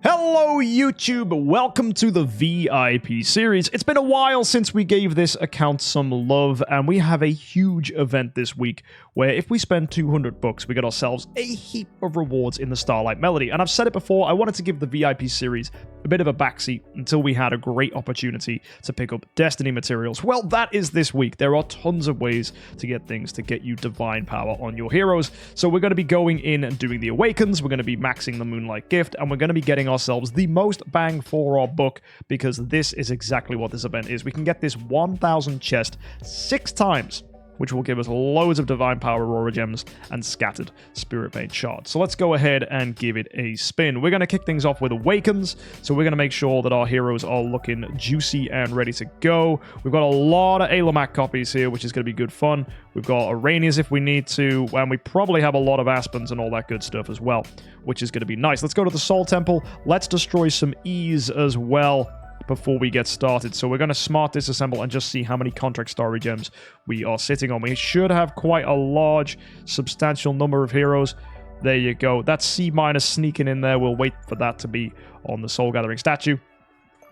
Hello YouTube, welcome to the VIP series. It's been a while since we gave this account some love, and we have a huge event this week where if we spend 200 bucks, we get ourselves a heap of rewards in the Starlight Melody. And I've said it before, I wanted to give the VIP series a bit of a backseat until we had a great opportunity to pick up Destiny materials. Well, that is this week. There are tons of ways to get things to get you divine power on your heroes. So we're going to be going in and doing the Awakens, we're going to be maxing the Moonlight gift, and we're going to be getting ourselves the most bang for our buck, because this is exactly what this event is. We can get this 1,000 chest 6 times, which will give us loads of divine power aurora gems and scattered spirit vein shards. So let's go ahead and give it a spin. We're going to kick things off with Awakens, so we're going to make sure that our heroes are looking juicy and ready to go. We've got a lot of Alamak copies here, which is going to be good fun. We've got Iranians if we need to, and we probably have a lot of Aspens and all that good stuff as well, which is going to be nice. Let's go to the Soul Temple. Let's destroy some E's as well before we get started. So we're going to smart disassemble and just see how many contract story gems we are sitting on. We should have quite a large, substantial number of heroes. There you go. That's C- sneaking in there. We'll wait for that to be on the Soul Gathering statue.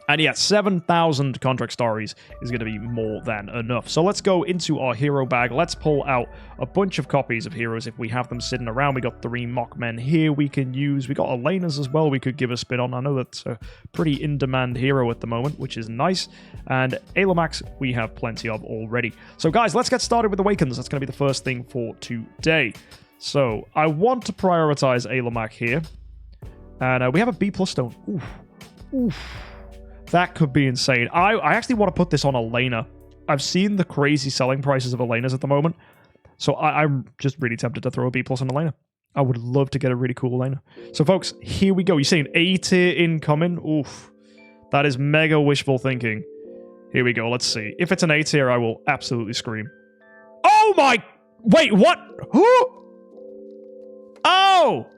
And yeah, 7,000 contract stories is going to be more than enough. So let's go into our hero bag. Let's pull out a bunch of copies of heroes if we have them sitting around. We got 3 Mockmen here we can use. We got Elena's as well we could give a spin on. I know that's a pretty in-demand hero at the moment, which is nice. And Alamax we have plenty of already. So guys, let's get started with Awakens. That's going to be the first thing for today. So I want to prioritize Alamak here. And we have a B+ stone. Oof. Oof. That could be insane. I actually want to put this on Elena. I've seen the crazy selling prices of Elena's at the moment. So I'm just really tempted to throw a B+ on Elena. I would love to get a really cool Elena. So folks, here we go. You're seeing A tier incoming. Oof. That is mega wishful thinking. Here we go. Let's see. If it's an A tier, I will absolutely scream. Oh my... Wait, what? Who? Oh!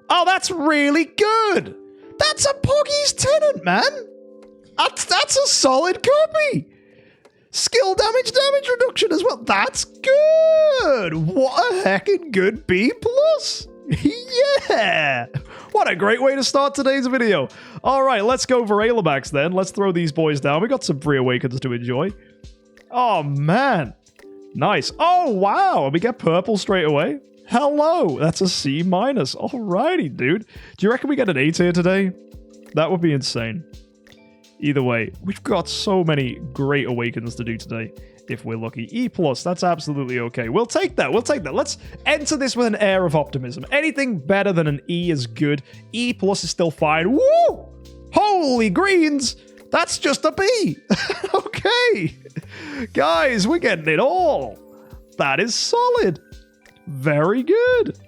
Oh, that's really good! That's a Poggy's Tenant, man! That's a solid copy. Skill damage reduction as well. That's good. What a heckin' good B+. Yeah. What a great way to start today's video. All right, let's go for Alamax then. Let's throw these boys down. We got some free Awakens to enjoy. Oh, man. Nice. Oh, wow. We get purple straight away. Hello. That's a C-. Alrighty, dude. Do you reckon we get an A tier today? That would be insane. Either way, we've got so many great Awakens to do today, if we're lucky. E+, that's absolutely okay. We'll take that, Let's enter this with an air of optimism. Anything better than an E is good. E+ is still fine. Woo! Holy greens! That's just a B! Okay! Guys, we're getting it all! That is solid! Very good!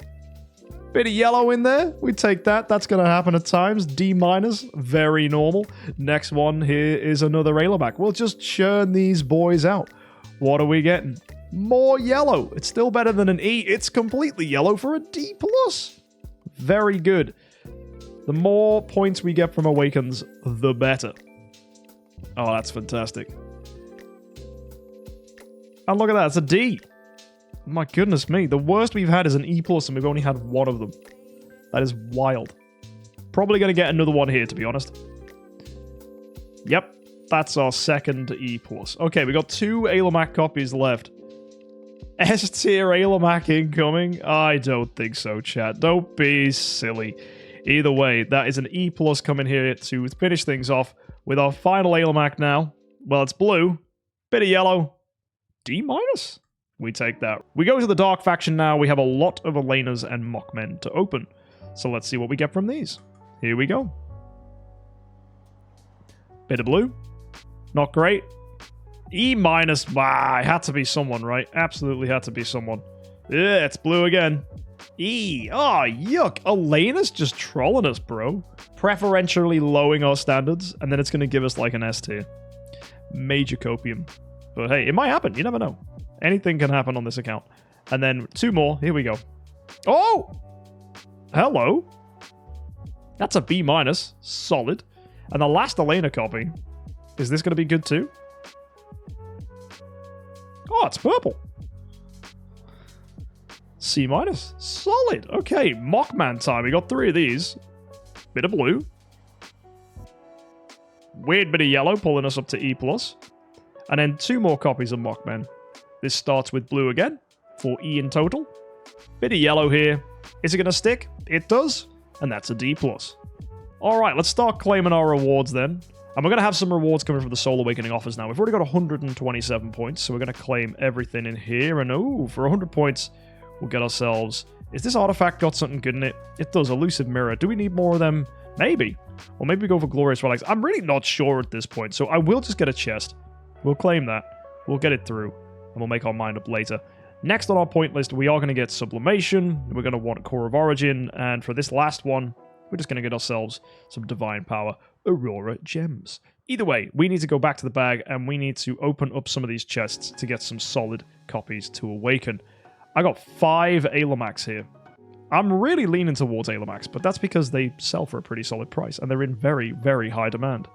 Bit of yellow in there. We take that. That's going to happen at times. D-, very normal. Next one here is another Alamak. We'll just churn these boys out. What are we getting? More yellow. It's still better than an E. It's completely yellow for a D+. Very good. The more points we get from Awakens, the better. Oh, that's fantastic. And look at that. It's a D. My goodness me, the worst we've had is an E+, and we've only had one of them. That is wild. Probably going to get another one here, to be honest. Yep, that's our second E+. Okay, we got 2 Alamak copies left. S-tier Alamak incoming? I don't think so, chat. Don't be silly. Either way, that is an E+ coming here to finish things off with our final Alamak now. Well, it's blue. Bit of yellow. D-. We take that. We go to the Dark Faction now. We have a lot of Elenas and Mockmen to open. So let's see what we get from these. Here we go. Bit of blue. Not great. E-. Ah, it had to be someone, right? Absolutely had to be someone. Yeah, it's blue again. E. Oh, yuck. Elena's just trolling us, bro. Preferentially lowering our standards, and then it's going to give us like an S tier. Major copium. But hey, it might happen. You never know. Anything can happen on this account. And then 2 more. Here we go. Oh! Hello. That's a B-. Solid. And the last Elena copy. Is this going to be good too? Oh, it's purple. C-. Solid. Okay, Mockman time. We got 3 of these. Bit of blue. Weird bit of yellow, pulling us up to E+. And then 2 more copies of Mockman. This starts with blue again, for E in total. Bit of yellow here. Is it going to stick? It does. And that's a D+. Alright, let's start claiming our rewards then. And we're going to have some rewards coming from the Soul Awakening offers now. We've already got 127 points, so we're going to claim everything in here. And oh, for 100 points, we'll get ourselves... Is this artifact got something good in it? It does. Elusive Mirror. Do we need more of them? Maybe. Or maybe we go for Glorious Relics. I'm really not sure at this point, so I will just get a chest. We'll claim that. We'll get it through, and we'll make our mind up later. Next on our point list, we are going to get Sublimation. We're going to want Core of Origin, and for this last one, we're just going to get ourselves some Divine Power Aurora Gems. Either way, we need to go back to the bag, and we need to open up some of these chests to get some solid copies to Awaken. I got 5 Alamax here. I'm really leaning towards Alamax, but that's because they sell for a pretty solid price, and they're in very, very high demand.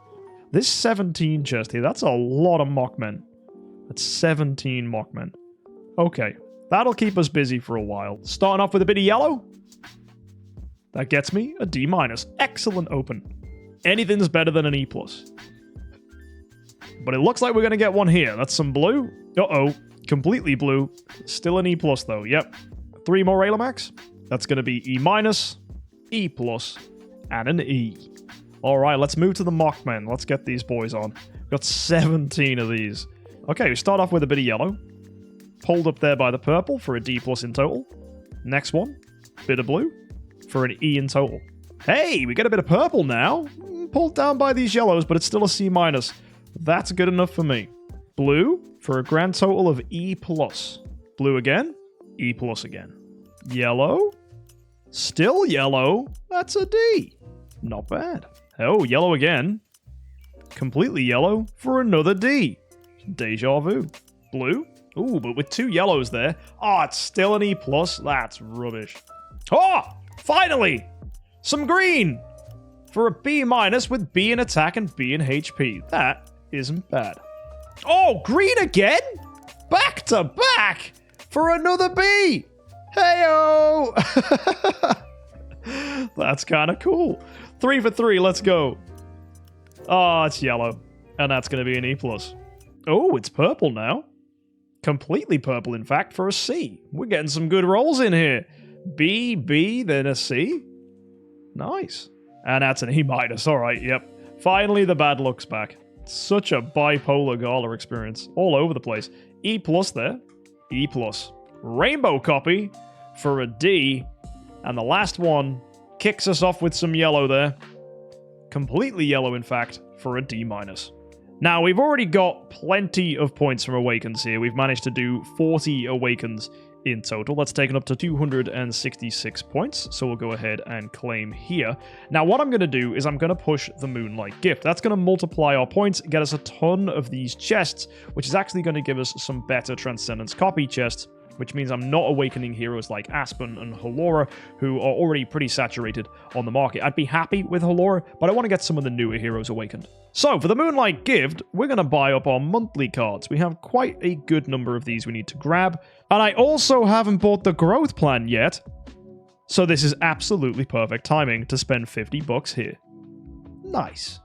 This 17 chest here, that's a lot of Mockmen. That's 17 Mockmen. Okay, that'll keep us busy for a while. Starting off with a bit of yellow. That gets me a D-. Excellent open. Anything's better than an E+. But it looks like we're going to get one here. That's some blue. Uh-oh. Completely blue. Still an E+, though. Yep. 3 more Alamax. That's going to be E-, E+, and an E. Alright, let's move to the Mockmen. Let's get these boys on. We've got 17 of these. Okay, we start off with a bit of yellow. Pulled up there by the purple for a D+ in total. Next one. Bit of blue for an E in total. Hey, we get a bit of purple now. Pulled down by these yellows, but it's still a C-. That's good enough for me. Blue for a grand total of E+. Blue again. E+ again. Yellow. Still yellow. That's a D. Not bad. Oh, yellow again. Completely yellow for another D. Deja vu. Blue. Ooh, but with 2 yellows there. Oh, it's still an E+. That's rubbish. Oh, finally! Some green! For a B- with B in attack and B in HP. That isn't bad. Oh, green again? Back to back! For another B! Hey-o! That's kind of cool. 3 for 3, let's go. Oh, it's yellow. And that's going to be an E+. Oh, it's purple now. Completely purple, in fact, for a C. We're getting some good rolls in here. B, B, then a C. Nice. And that's an E-. Alright, yep. Finally, the bad luck's back. Such a bipolar Gala experience. All over the place. E+ there. E+. Rainbow copy for a D. And the last one kicks us off with some yellow there. Completely yellow, in fact, for a D-. Now, we've already got plenty of points from Awakens here. We've managed to do 40 Awakens in total. That's taken up to 266 points, so we'll go ahead and claim here. Now, what I'm going to do is I'm going to push the Moonlight gift. That's going to multiply our points, get us a ton of these chests, which is actually going to give us some better Transcendence copy chests, which means I'm not awakening heroes like Aspen and Halora, who are already pretty saturated on the market. I'd be happy with Halora, but I want to get some of the newer heroes awakened. So, for the Moonlight gift, we're going to buy up our monthly cards. We have quite a good number of these we need to grab. And I also haven't bought the growth plan yet. So this is absolutely perfect timing to spend $50 here. Nice.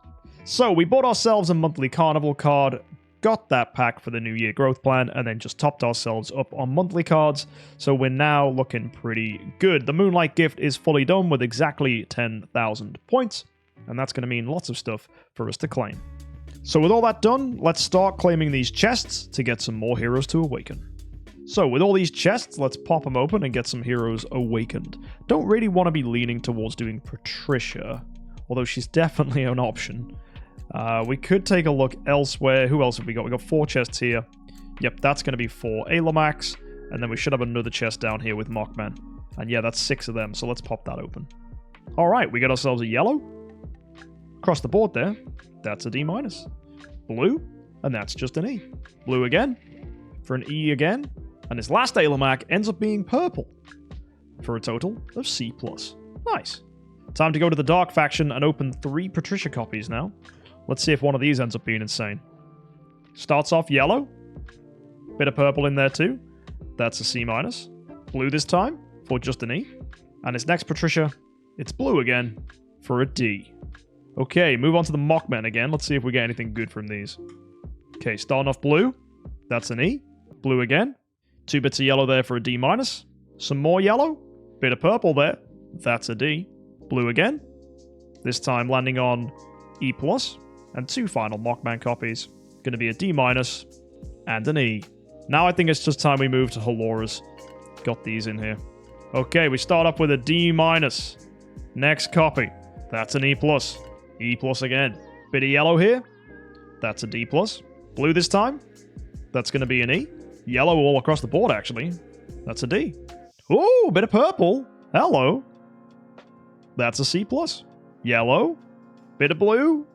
So, we bought ourselves a monthly carnival card, got that pack for the New Year growth plan, and then just topped ourselves up on monthly cards, so we're now looking pretty good. The Moonlight gift is fully done with exactly 10,000 points, and that's going to mean lots of stuff for us to claim. So with all that done, let's start claiming these chests to get some more heroes to awaken. So with all these chests, let's pop them open and get some heroes awakened. Don't really want to be leaning towards doing Patricia, although she's definitely an option. We could take a look elsewhere. Who else have we got? We got 4 chests here. Yep, that's going to be 4 Alamax. And then we should have another chest down here with Mockman. And yeah, that's 6 of them, so let's pop that open. Alright, we got ourselves a yellow. Across the board there. That's a D-. Blue, and that's just an E. Blue again, for an E again. And this last Alamac ends up being purple. For a total of C+. Nice. Time to go to the Dark Faction and open 3 Patricia copies now. Let's see if one of these ends up being insane. Starts off yellow. Bit of purple in there too. That's a C-. Blue this time for just an E. And its next Patricia, it's blue again for a D. Okay, move on to the Mockmen again. Let's see if we get anything good from these. Okay, starting off blue. That's an E. Blue again. 2 bits of yellow there for a D minus. Some more yellow. Bit of purple there. That's a D. Blue again. This time landing on E plus. And 2 final Mockman copies. Going to be a D minus and an E. Now I think it's just time we move to Haloras. Got these in here. Okay, we start up with a D minus. Next copy. That's an E plus. E plus again. Bit of yellow here. That's a D plus. Blue this time. That's going to be an E. Yellow all across the board, actually. That's a D. Ooh, bit of purple. Hello. That's a C plus. Yellow. Bit of blue.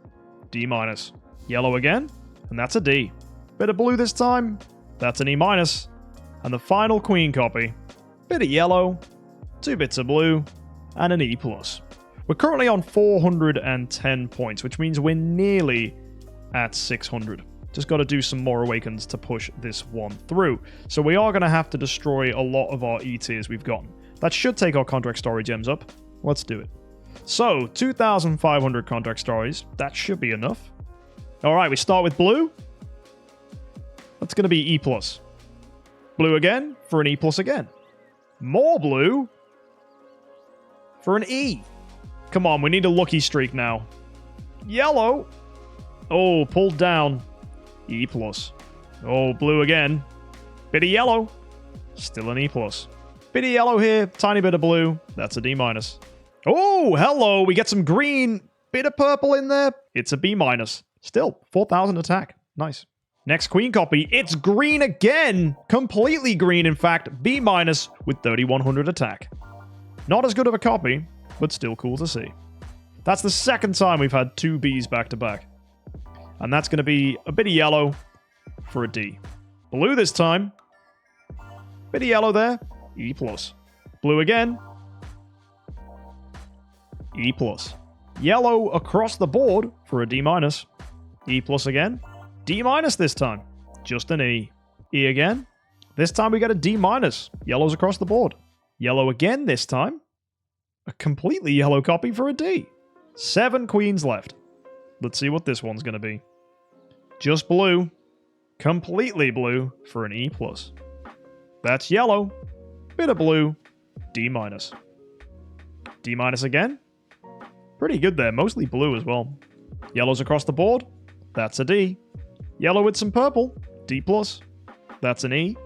D minus. Yellow again. And that's a D. Bit of blue this time. That's an E minus. And the final queen copy. Bit of yellow. 2 bits of blue. And an E plus. We're currently on 410 points, which means we're nearly at 600. Just got to do some more Awakens to push this one through. So we are going to have to destroy a lot of our E tiers we've gotten. That should take our contract story gems up. Let's do it. So, 2,500 contract stories. That should be enough. Alright, we start with blue. That's going to be E plus. Blue again for an E plus again. More blue for an E. Come on, we need a lucky streak now. Yellow. Oh, pulled down. E plus. Oh, blue again. Bit of yellow. Still an E plus. Bit of yellow here. Tiny bit of blue. That's a D minus. Oh, hello. We get some green. Bit of purple in there. It's a B minus. Still, 4,000 attack. Nice. Next queen copy. It's green again. Completely green, in fact. B minus with 3,100 attack. Not as good of a copy, but still cool to see. That's the second time we've had 2 Bs back to back. And that's going to be a bit of yellow for a D. Blue this time. Bit of yellow there. E plus. Blue again. E plus. Yellow across the board for a D minus. E plus again. D minus this time. Just an E. E again. This time we get a D minus. Yellow's across the board. Yellow again this time. A completely yellow copy for a D. 7 queens left. Let's see what this one's going to be. Just blue. Completely blue for an E plus. That's yellow. Bit of blue. D minus. D minus again. Pretty good there. Mostly blue as well. Yellow's across the board. That's a D. Yellow with some purple. D plus. That's an E.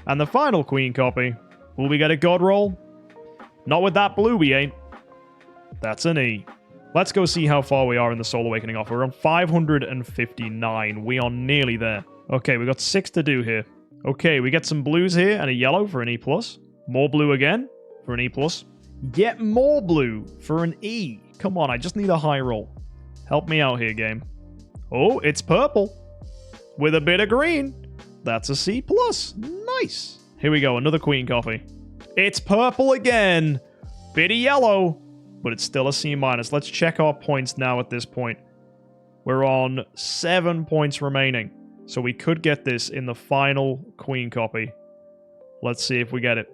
And the final queen copy. Will we get a god roll? Not with that blue we ain't. That's an E. Let's go see how far we are in the Soul Awakening offer. We're on 559. We are nearly there. Okay, we got 6 to do here. Okay, we get some blues here and a yellow for an E+. More blue again for an E+. Yet more blue for an E. Come on, I just need a high roll. Help me out here, game. Oh, it's purple. With a bit of green. That's a C+. Nice. Here we go, another queen copy. It's purple again. Bit of yellow. But it's still a C-. Let's check our points now at this point. We're on 7 points remaining. So we could get this in the final queen copy. Let's see if we get it.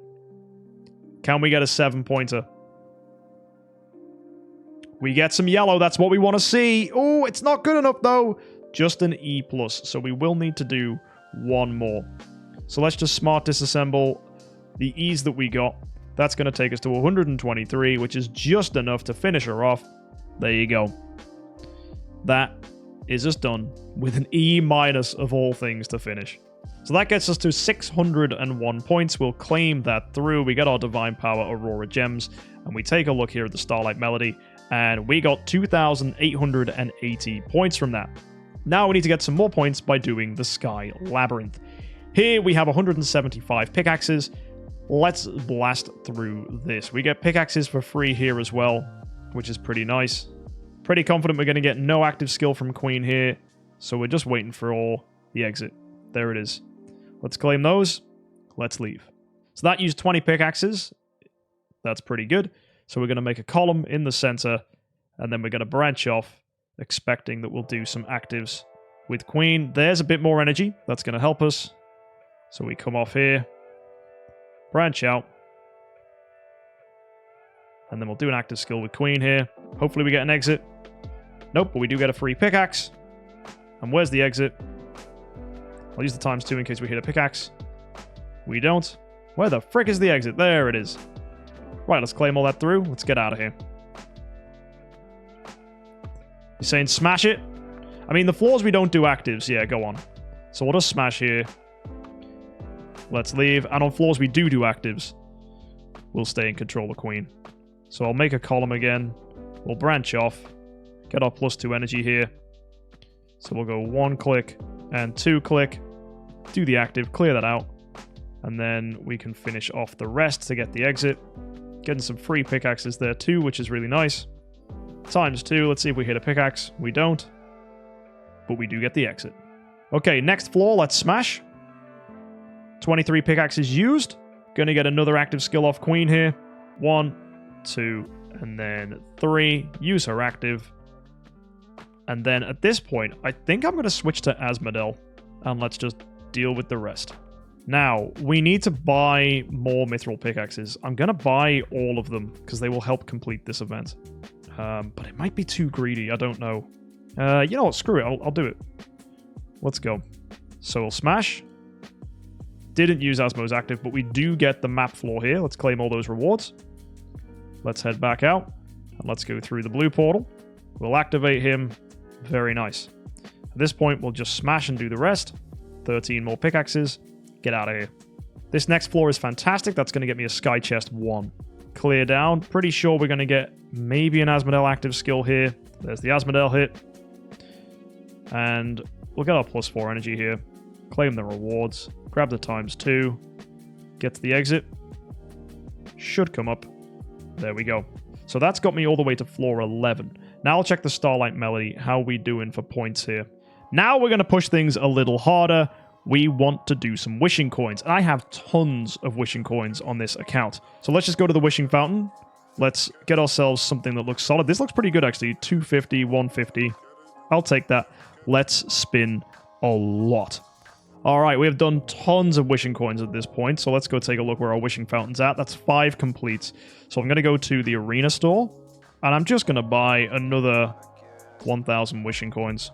Can we get a 7-pointer? We get some yellow. That's what we want to see. Oh, it's not good enough, though. Just an E+. So we will need to do one more. So let's just smart disassemble the E's that we got. That's going to take us to 123, which is just enough to finish her off. There you go. That is us done with an E- of all things to finish. So that gets us to 601 points. We'll claim that through. We get our Divine Power Aurora Gems, and we take a look here at the Starlight Melody, and we got 2,880 points from that. Now we need to get some more points by doing the Sky Labyrinth. Here we have 175 pickaxes. Let's blast through this. We get pickaxes for free here as well, which is pretty nice. Pretty confident we're going to get no active skill from Queen here, so we're just waiting for all the exit. There it is. Let's claim those. Let's leave. So that used 20 pickaxes. That's pretty good. So we're going to make a column in the center, and then we're going to branch off, expecting that we'll do some actives with Queen. There's a bit more energy. That's going to help us. So we come off here. Branch out. And then we'll do an active skill with Queen here. Hopefully we get an exit. Nope, but we do get a free pickaxe. And where's the exit? I'll use the ×2 in case we hit a pickaxe. We don't. Where the frick is the exit? There it is. Right, let's claim all that through. Let's get out of here. You're saying smash it? I mean, the floors we don't do actives. Yeah, go on. So we'll just smash here. Let's leave. And on floors we do actives, we'll stay and control the queen. So I'll make a column again. We'll branch off. Get our +2 energy here. So we'll go 1 click and 2 click. Do the active, clear that out. And then we can finish off the rest to get the exit. Getting some free pickaxes there too, which is really nice. ×2, let's see if we hit a pickaxe. We don't. But we do get the exit. Okay, next floor, let's smash. 23 pickaxes used. Gonna get another active skill off queen here. 1, 2, and then 3. Use her active. And then at this point, I think I'm gonna switch to Asmodel. And let's just deal with the rest. Now, we need to buy more mithril pickaxes. I'm gonna buy all of them, because they will help complete this event. But it might be too greedy, I don't know. You know what, screw it, I'll do it. Let's go. So we'll smash. Didn't use Asmo's active, but we do get the map floor here. Let's claim all those rewards. Let's head back out, and let's go through the blue portal. We'll activate him. Very nice. At this point, we'll just smash and do the rest. 13 more pickaxes. Get out of here. This next floor is fantastic. That's going to get me a Sky Chest 1. Clear down. Pretty sure we're going to get maybe an Asmodel active skill here. There's the Asmodel hit. And we'll get our +4 energy here. Claim the rewards. Grab the ×2. Get to the exit. Should come up. There we go. So that's got me all the way to floor 11. Now I'll check the Starlight Melody. How are we doing for points here? Now we're going to push things a little harder. We want to do some wishing coins. And I have tons of wishing coins on this account. So let's just go to the wishing fountain. Let's get ourselves something that looks solid. This looks pretty good, actually. 250, 150. I'll take that. Let's spin a lot. All right, we have done tons of wishing coins at this point. So let's go take a look where our wishing fountain's at. That's 5 complete. So I'm going to go to the arena store. And I'm just going to buy another 1,000 wishing coins.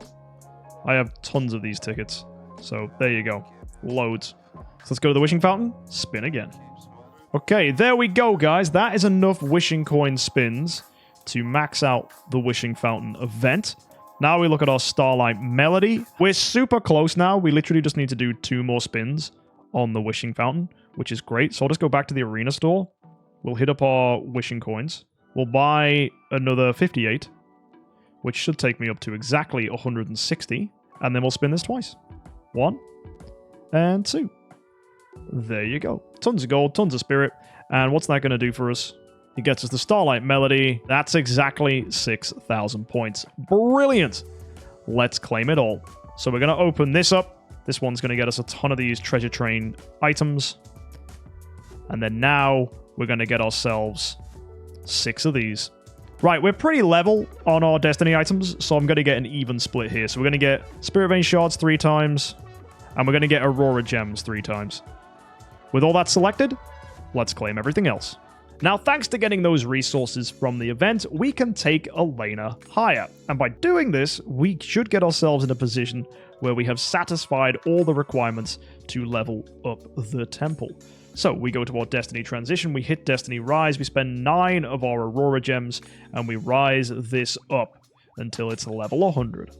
I have tons of these tickets. So there you go. Loads. So let's go to the wishing fountain. Spin again. Okay, there we go, guys. That is enough wishing coin spins to max out the wishing fountain event. Now we look at our Starlight Melody. We're super close now. We literally just need to do 2 more spins on the wishing fountain, which is great. So I'll just go back to the arena store. We'll hit up our wishing coins. We'll buy another 58, which should take me up to exactly 160. And then we'll spin this twice. 1 and 2. There you go. Tons of gold, tons of spirit. And what's that going to do for us? It gets us the Starlight Melody. That's exactly 6,000 points. Brilliant. Let's claim it all. So we're going to open this up. This one's going to get us a ton of these treasure train items. And then now we're going to get ourselves 6 of these. Right, we're pretty level on our Destiny items, so I'm going to get an even split here. So we're going to get Spirit Vein Shards 3 times, and we're going to get Aurora Gems 3 times. With all that selected, let's claim everything else. Now, thanks to getting those resources from the event, we can take Elena higher. And by doing this, we should get ourselves in a position where we have satisfied all the requirements to level up the temple. So we go to our Destiny transition, we hit Destiny Rise, we spend 9 of our Aurora Gems, and we rise this up until it's level 100.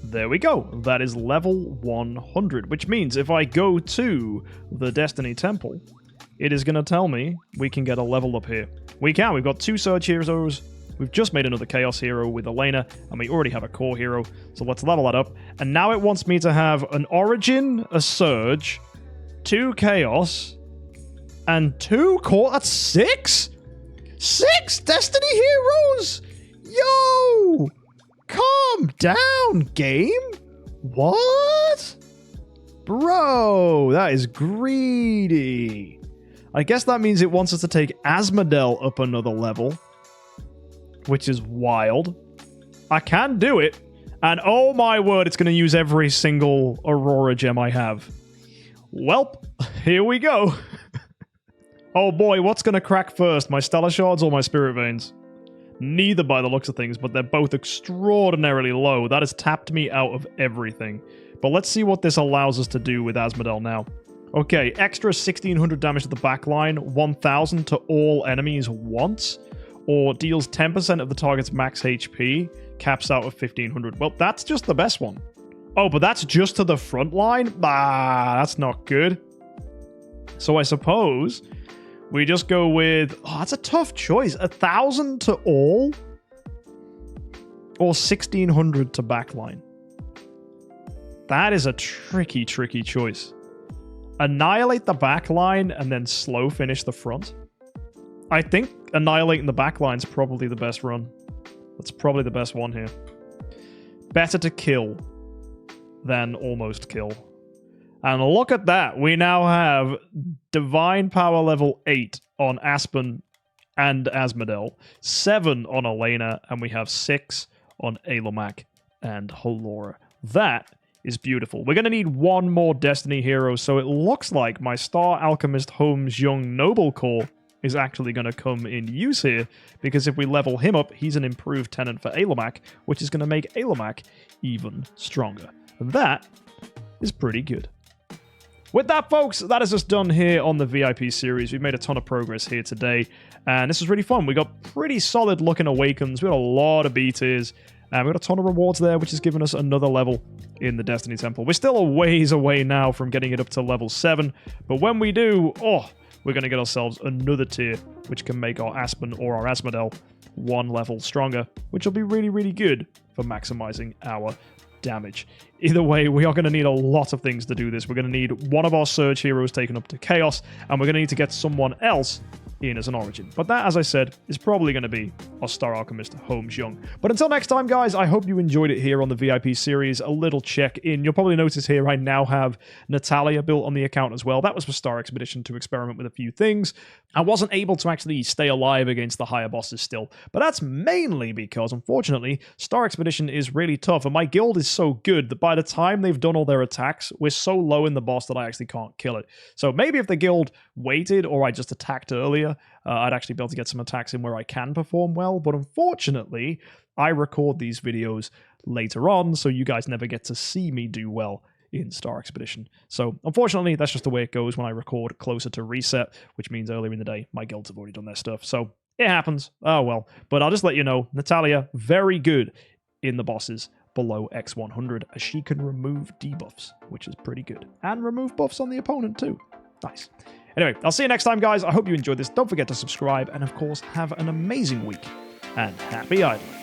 There we go. That is level 100, which means if I go to the Destiny Temple, it is going to tell me we can get a level up here. We can. We've got 2 Surge Heroes. We've just made another Chaos Hero with Elena, and we already have a Core Hero. So let's level that up. And now it wants me to have an Origin, a Surge, 2 Chaos, and 2 Core. That's 6? 6 Destiny Heroes! Yo! Calm down, game! What? Bro, that is greedy. I guess that means it wants us to take Asmodel up another level, which is wild. I can do it, and oh my word, it's going to use every single Aurora Gem I have. Welp, here we go. Oh boy, what's going to crack first, my Stellar Shards or my Spirit Veins? Neither by the looks of things, but they're both extraordinarily low. That has tapped me out of everything. But let's see what this allows us to do with Asmodel now. Okay, extra 1600 damage to the backline, 1000 to all enemies once, or deals 10% of the target's max HP, caps out of 1500. Well, that's just the best one. Oh, but that's just to the front line? Ah, that's not good. So I suppose we just go with... Oh, that's a tough choice. 1000 to all? Or 1600 to backline? That is a tricky, tricky choice. Annihilate the backline and then slow finish the front? I think annihilating the backline is probably the best run. That's probably the best one here. Better to kill than almost kill. And look at that. We now have Divine Power level 8 on Aspen and Asmodel, 7 on Elena, and we have 6 on Alomak and Halora. That is beautiful. We're going to need one more Destiny hero, so it looks like my Star Alchemist Holmes Young Noble Core is actually going to come in use here, because if we level him up, he's an improved tenant for Alomak, which is going to make Alomak even stronger. And that is pretty good. With that, folks, that is us done here on the VIP series. We've made a ton of progress here today, and this was really fun. We got pretty solid looking Awakens. We had a lot of B tiers, and we got a ton of rewards there, which has given us another level in the Destiny Temple. We're still a ways away now from getting it up to level 7, but when we do, we're going to get ourselves another tier, which can make our Aspen or our Asmodel one level stronger, which will be really, really good for maximizing our damage. Either way, we are going to need a lot of things to do this. We're going to need one of our Surge heroes taken up to Chaos, and we're going to need to get someone else in as an Origin. But that, as I said, is probably going to be our Star Alchemist Holmes Young. But until next time, guys, I hope you enjoyed it here on the VIP series. A little check-in. You'll probably notice here I now have Natalia built on the account as well. That was for Star Expedition to experiment with a few things. I wasn't able to actually stay alive against the higher bosses still, but that's mainly because, unfortunately, Star Expedition is really tough, and my guild is so good that by the time they've done all their attacks, we're so low in the boss that I actually can't kill it. So maybe if the guild waited, or I just attacked earlier, I'd actually be able to get some attacks in where I can perform well, but unfortunately, I record these videos later on, so you guys never get to see me do well in Star Expedition. So, unfortunately, that's just the way it goes when I record closer to reset, which means earlier in the day, my guilds have already done their stuff. So, it happens. Oh well. But I'll just let you know, Natalia, very good in the bosses below X100, as she can remove debuffs, which is pretty good. And remove buffs on the opponent, too. Nice. Anyway, I'll see you next time, guys. I hope you enjoyed this. Don't forget to subscribe, and of course, have an amazing week. And happy idling.